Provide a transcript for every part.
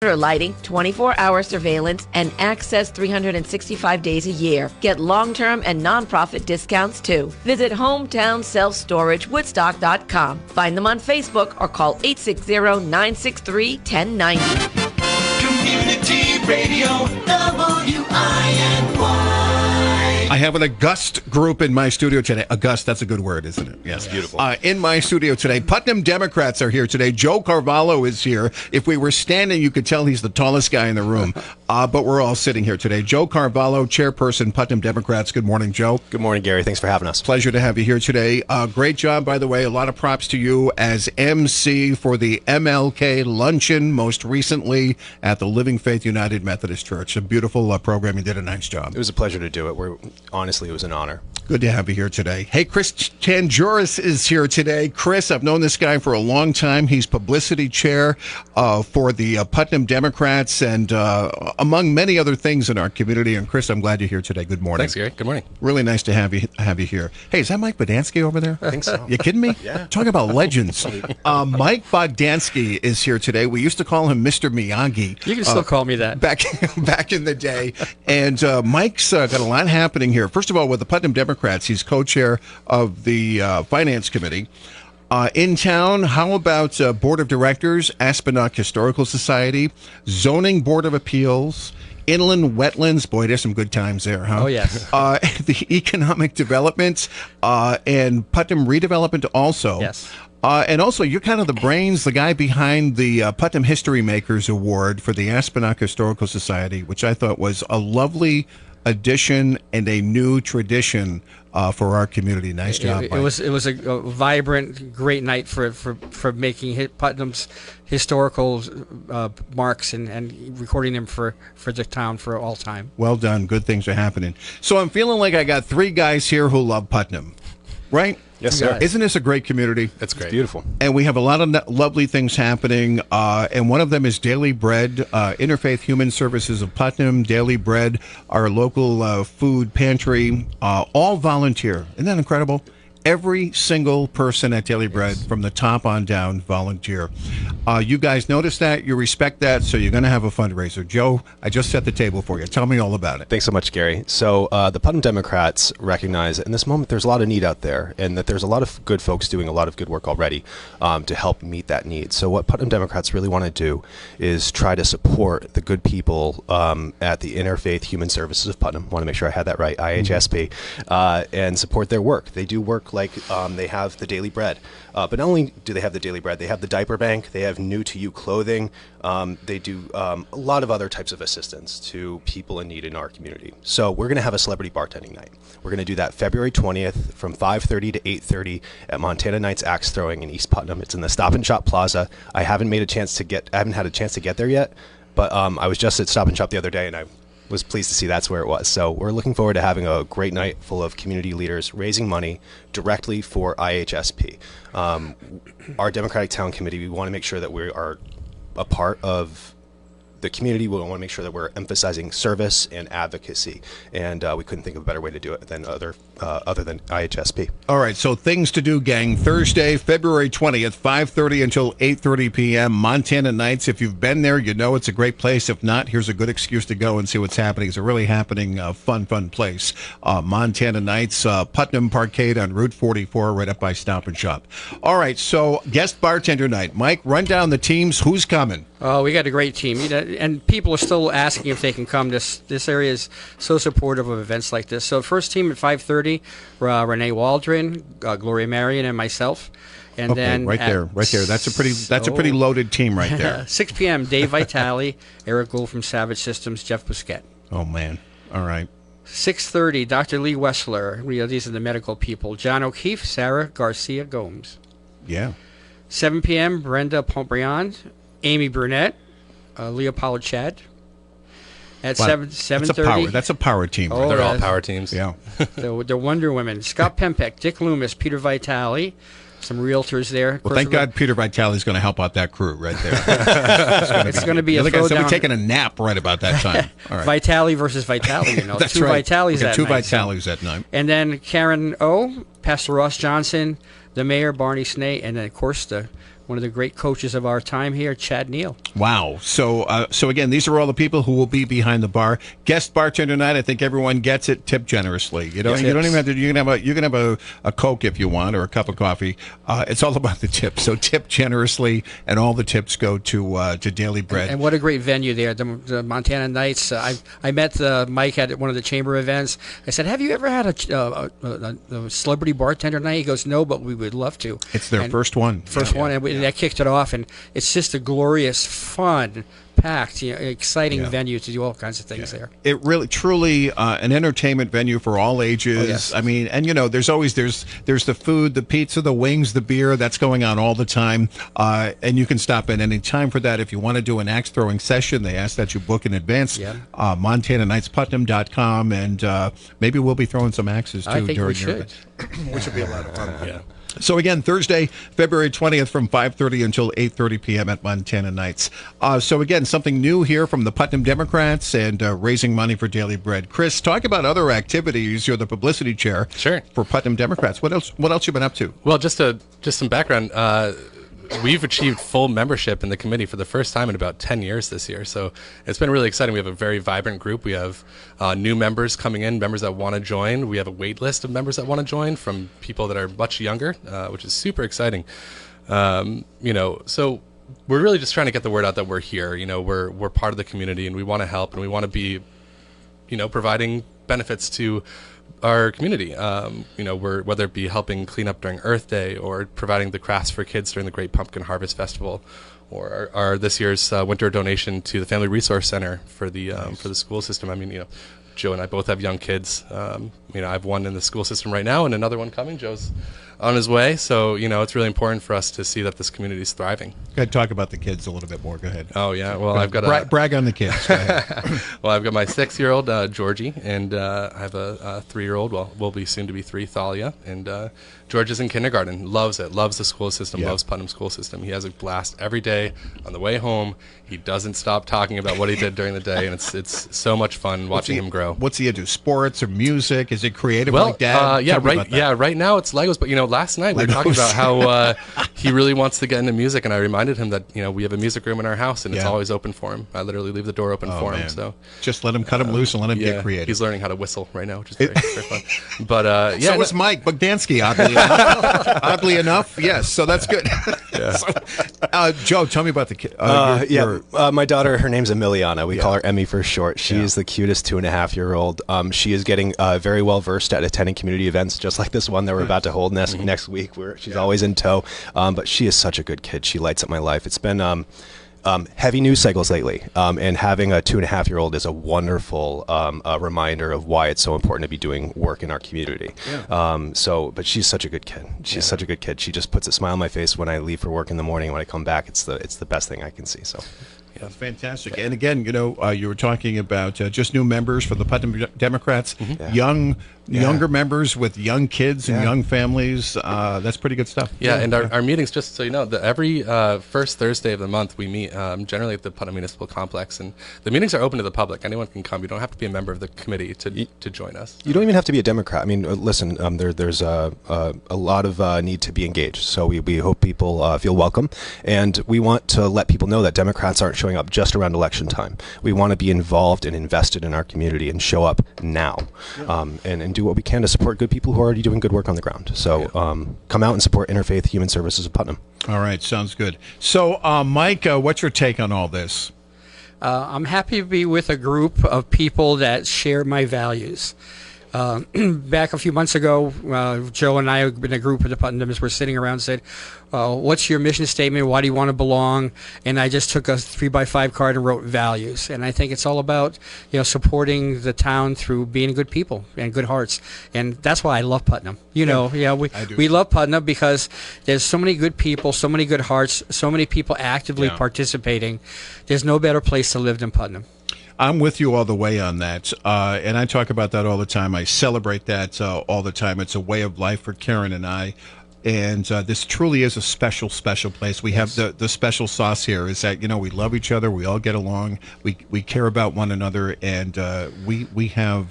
lighting, 24-hour surveillance, and access 365 days a year. Get long-term and nonprofit discounts too. Visit HometownSelfStorageWoodstock.com. Find them on Facebook or call 860-963-1090. Community Radio, WINY. I have an august group in my studio today. August, that's a good word, isn't it? Yes. Beautiful. In my studio today, Putnam Democrats are here today. Joe Carvalho is here. If we were standing, you could tell he's the tallest guy in the room. But we're all sitting here today. Joe Carvalho, chairperson, Putnam Democrats. Good morning, Joe. Good morning, Gary. Thanks for having us. Pleasure to have you here today. Great job, by the way. A lot of props to you as MC for the MLK Luncheon, most recently at the Living Faith United Methodist Church. A beautiful program. You did a nice job. It was a pleasure to do it. Honestly, it was an honor. Good to have you here today. Hey, Chris Tanjuris is here today. Chris, I've known this guy for a long time. He's publicity chair for the Putnam Democrats and among many other things in our community. And Chris, I'm glad you're here today. Good morning. Thanks, Gary. Good morning. Really nice to have you here. Hey, is that Mike Bodansky over there? I think so. You kidding me? Yeah. Talking about legends. Mike Bodansky is here today. We used to call him Mr. Miyagi. You can still call me that. Back in the day. And Mike's got a lot happening here. First of all, with the Putnam Democrats, he's co-chair of the Finance Committee. In town, how about Board of Directors, Aspenok Historical Society, Zoning Board of Appeals, Inland Wetlands. Boy, there's some good times there, huh? Oh, yes. The Economic Development and Putnam Redevelopment also. Yes. And also, you're kind of the brains, the guy behind the Putnam History Makers Award for the Aspenok Historical Society, which I thought was a lovely addition and a new tradition for our community. Nice job. It was a vibrant, great night for making Putnam's historical marks and recording them for the town for all time. Well done. Good things are happening. So I'm feeling like I got three guys here who love Putnam, right? Yes, sir. Isn't this a great community? That's great. It's beautiful. And we have a lot of lovely things happening. And one of them is Daily Bread, Interfaith Human Services of Putnam, Daily Bread, our local food pantry, all volunteer. Isn't that incredible? Every single person at Daily Bread, from the top on down, volunteer. You guys notice that, you respect that, so you're going to have a fundraiser. Joe, I just set the table for you. Tell me all about it. Thanks so much, Gary. So the Putnam Democrats recognize that in this moment there's a lot of need out there and that there's a lot of good folks doing a lot of good work already to help meet that need. So what Putnam Democrats really want to do is try to support the good people at the Interfaith Human Services of Putnam. I want to make sure I had that right, IHSP, and support their work. They do work like they have the Daily Bread. But not only do they have the Daily Bread, they have the diaper bank, they have new to you clothing, they do a lot of other types of assistance to people in need in our community. So we're going to have a celebrity bartending night. We're going to do that February 20th from 5:30 to 8:30 at Montana Nights Axe Throwing in East Putnam. It's in the Stop and Shop Plaza. I haven't had a chance to get there yet, but I was just at Stop and Shop the other day and I was pleased to see that's where it was. So we're looking forward to having a great night full of community leaders raising money directly for IHSP. Our Democratic Town Committee, we want to make sure that we are a part of the community. We want to make sure that we're emphasizing service and advocacy, and we couldn't think of a better way to do it than other than IHSP. All right, so things to do, gang. Thursday, February 20th, 5:30 until 8:30 p.m., Montana Nights. If you've been there, you know it's a great place. If not, here's a good excuse to go and see what's happening. It's a really happening, fun place. Montana Nights, Putnam Parkade on Route 44, right up by Stop and Shop. All right, so guest bartender night. Mike, run down the teams. Who's coming? Oh, we got a great team, and people are still asking if they can come. This area is so supportive of events like this. So first team at 5:30, Renee Waldron, Gloria Marion, and myself. And okay, then right there. That's a pretty loaded team right there. 6 p.m. Dave Vitale, Eric Gould from Savage Systems, Jeff Busquet. Oh man, all right. 6:30, Dr. Lee Wessler. These are the medical people. John O'Keefe, Sarah Garcia Gomes. Yeah. 7 p.m. Brenda Pontbriand, Amy Burnett, Leopold Chad. At 7:30. That's a power team. Oh, they're all power teams. Yeah. They're Wonder Women. Scott Pempek, Dick Loomis, Peter Vitale, some realtors there. Well, thank God Peter Vitale is going to help out that crew right there. It's going to be a throwdown. throwdown. We're taking a nap right about that time. All right. Vitale versus Vitale, That's two right. Vitales that two night. Vitales that night. And then Karen O, Pastor Ross Johnson, the mayor, Barney Snee, and then, of course, one of the great coaches of our time here, Chad Neal. Wow. So again, these are all the people who will be behind the bar. Guest bartender night. I think everyone gets it. Tip generously. You don't even have to. You can have a Coke if you want, or a cup of coffee. It's all about the tip. So tip generously, and all the tips go to Daily Bread. And what a great venue there, the Montana Nights. I met Mike at one of the chamber events. I said, "Have you ever had a celebrity bartender night?" He goes, "No, but we would love to." It's their first one. And that kicked it off, and it's just a glorious, fun, packed, exciting venue to do all kinds of things there. It really, truly, an entertainment venue for all ages. Oh, yes. I mean, and there's always there's the food, the pizza, the wings, the beer. That's going on all the time, and you can stop in any time for that. If you want to do an axe throwing session, they ask that you book in advance. Yeah. MontanaKnightsPutnam.com, and maybe we'll be throwing some axes too. I think during we should. Which would be a lot of fun. Yeah. So again, Thursday, February 20th from 5:30 until 8:30 p.m. at Montana Nights. So again, something new here from the Putnam Democrats and raising money for Daily Bread. Chris, talk about other activities. You're the publicity chair for Putnam Democrats. What else you been up to? Well, just some background. We've achieved full membership in the committee for the first time in about 10 years this year. So it's been really exciting. We have a very vibrant group. We have new members coming in, members that want to join. We have a wait list of members that want to join from people that are much younger, which is super exciting. So we're really just trying to get the word out that we're here. We're part of the community, and we want to help, and we want to be, providing benefits to our community, whether it be helping clean up during Earth Day, or providing the crafts for kids during the Great Pumpkin Harvest Festival, or our this year's winter donation to the Family Resource Center for the school system. I mean, Joe and I both have young kids. I have one in the school system right now, and another one coming. Joe's on his way, so it's really important for us to see that this community is thriving. Go ahead, talk about the kids a little bit more. Go ahead. Oh yeah, well I've got brag on the kids. Go ahead. Well, I've got my 6-year-old Georgie, and I have a 3-year-old. Well, will be soon to be 3, Thalia, and George is in kindergarten. Loves it. Loves the school system. Loves Putnam school system. He has a blast every day. On the way home, he doesn't stop talking about what he did during the day, and it's so much fun watching him grow. What's he into? Sports or music? Is it creative like Dad? Right now it's Legos, but last night we were talking about how he really wants to get into music, and I reminded him that we have a music room in our house, and it's always open for him. I literally leave the door open for him. So just let him cut him loose and let him get creative. He's learning how to whistle right now, which is very, very fun. But so is Mike Bogdansky, oddly enough. Yes, so that's good. So, Joe, tell me about the kid. My daughter, her name's Emiliana. We call her Emmy for short. She is the cutest 2.5-year-old. She is getting very well versed at attending community events, just like this one that we're about to hold next week, where she's always in tow. But she is such a good kid. She lights up my life. It's been heavy news cycles lately, and having a 2.5-year-old is a wonderful reminder of why it's so important to be doing work in our community. But she's such a good kid. She's such a good kid. She just puts a smile on my face when I leave for work in the morning. When I come back, it's the best thing I can see. So. That's fantastic. And again, you were talking about just new members for the Putnam Democrats, younger members with young kids and young families. That's pretty good stuff. And our meetings, just so you know, every first Thursday of the month we meet generally at the Putnam Municipal Complex, and the meetings are open to the public. Anyone can come. You don't have to be a member of the committee to join us. You don't even have to be a Democrat. I mean, listen, there's a lot of need to be engaged. So we hope people feel welcome, and we want to let people know that Democrats aren't showing up just around election time. We want to be involved and invested in our community and show up now, and do what we can to support good people who are already doing good work on the ground. So come out and support Interfaith Human Services of Putnam. All right, sounds good. So Mike, what's your take on all this? I'm happy to be with a group of people that share my values. Back a few months ago, Joe and I, in a group of the Putnams, were sitting around and said, what's your mission statement? Why do you want to belong? And I just took a 3x5 card and wrote values. And I think it's all about, supporting the town through being good people and good hearts. And that's why I love Putnam. We love Putnam because there's so many good people, so many good hearts, so many people actively participating. There's no better place to live than Putnam. I'm with you all the way on that, and I talk about that all the time. I celebrate that all the time. It's a way of life for Karen and I, and this truly is a special place. We have the special sauce here is that we love each other, we all get along, we care about one another, and we have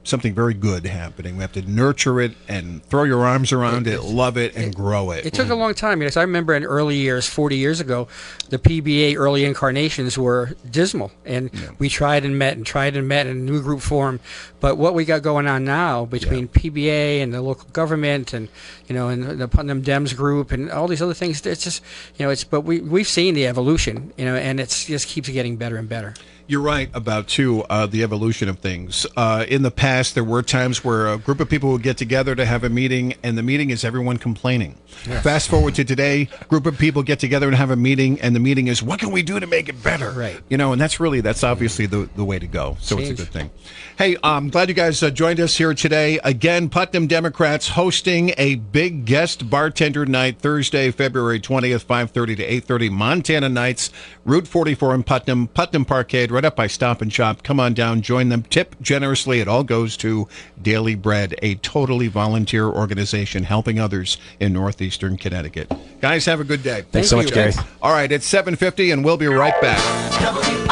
something very good happening. We have to nurture it and throw your arms around it, love it, and grow it. It took a long time. Because I remember in early years, 40 years ago, the PBA early incarnations were dismal. And we tried and met and a new group formed. But what we got going on now between PBA and the local government and, and the Putnam Dems group and all these other things, it's just, but we've seen the evolution, and it just keeps getting better and better. You're right about, too, the evolution of things. In the past, there were times where a group of people would get together to have a meeting, and the meeting is everyone complaining. Yes. Fast forward to today, group of people get together and have a meeting, and the meeting is, what can we do to make it better? Right. And that's obviously the way to go. So It's a good thing. Hey, I'm glad you guys joined us here today. Again, Putnam Democrats hosting a big guest bartender night Thursday, February 20th, 5:30 to 8:30, Montana Nights, Route 44 in Putnam Parkade, right up by Stop and Shop. Come on down, join them. Tip generously. It all goes to Daily Bread, a totally volunteer organization helping others in northeastern Connecticut. Guys, have a good day. Thanks so much, Gary. All right, it's 7:50, and we'll be right back.